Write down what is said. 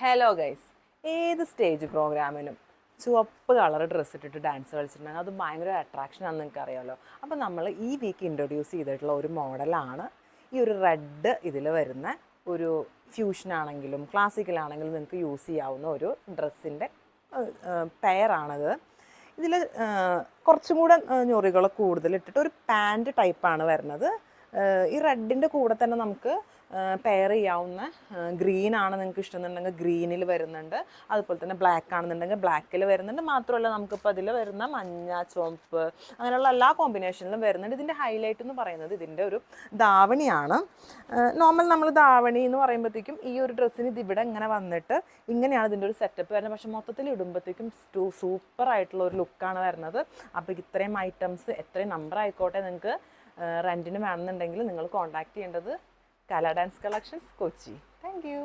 Hello guys, ഏത് stage പ്രോഗ്രാമിനും ചുവപ്പ് colour dress ഇട്ടിട്ട് ഡാൻസ് കളിച്ചിട്ടുണ്ടെങ്കിൽ അത് ഭയങ്കര അട്രാക്ഷൻ ആണെന്ന് നിങ്ങൾക്ക് അറിയാമല്ലോ. അപ്പോൾ നമ്മൾ ഈ വീക്ക് ഇൻട്രൊഡ്യൂസ് ചെയ്തിട്ടുള്ള ഒരു മോഡലാണ് ഈ ഒരു റെഡ് ഇതിൽ വരുന്ന ഒരു ഫ്യൂഷനാണെങ്കിലും ക്ലാസിക്കലാണെങ്കിലും നിങ്ങൾക്ക് യൂസ് ചെയ്യാവുന്ന ഒരു ഡ്രസ്സിൻ്റെ പെയറാണത്. ഇതിൽ കുറച്ചും കൂടെ ഞൊറികൾ കൂടുതൽ ഇട്ടിട്ട് ഒരു പാൻറ്റ് ടൈപ്പാണ് വരുന്നത്. ഈ റെഡിൻ്റെ കൂടെ തന്നെ നമുക്ക് പെയർ ചെയ്യാവുന്ന ഗ്രീൻ ആണ് നിങ്ങൾക്ക് ഇഷ്ടമെന്നുണ്ടെങ്കിൽ ഗ്രീനിൽ വരുന്നുണ്ട്, അതുപോലെ തന്നെ ബ്ലാക്ക് ആണെന്നുണ്ടെങ്കിൽ ബ്ലാക്കിൽ വരുന്നുണ്ട്. മാത്രമല്ല നമുക്കിപ്പോൾ അതിൽ വരുന്ന മഞ്ഞ, ചുവപ്പ് അങ്ങനെയുള്ള എല്ലാ കോമ്പിനേഷനിലും വരുന്നുണ്ട്. ഇതിൻ്റെ ഹൈലൈറ്റ് എന്ന് പറയുന്നത് ഇതിൻ്റെ ഒരു ധാവണിയാണ്. നോർമൽ നമ്മൾ ധാവണി എന്ന് പറയുമ്പോഴത്തേക്കും ഈ ഒരു ഡ്രസ്സിന് ഇതിവിടെ ഇങ്ങനെ വന്നിട്ട് ഇങ്ങനെയാണ് ഇതിൻ്റെ ഒരു സെറ്റപ്പ് വരുന്നത്. പക്ഷേ മൊത്തത്തിൽ ഇടുമ്പോഴത്തേക്കും സൂപ്പർ ആയിട്ടുള്ള ഒരു ലുക്കാണ് വരുന്നത്. അപ്പോൾ ഇത്രയും ഐറ്റംസ് എത്രയും നമ്പർ ആയിക്കോട്ടെ നിങ്ങൾക്ക് റെൻറ്റിന് വേണമെന്നുണ്ടെങ്കിൽ നിങ്ങൾ കോൺടാക്ട് ചെയ്യേണ്ടത് കല dance collections Kochi. Thank you.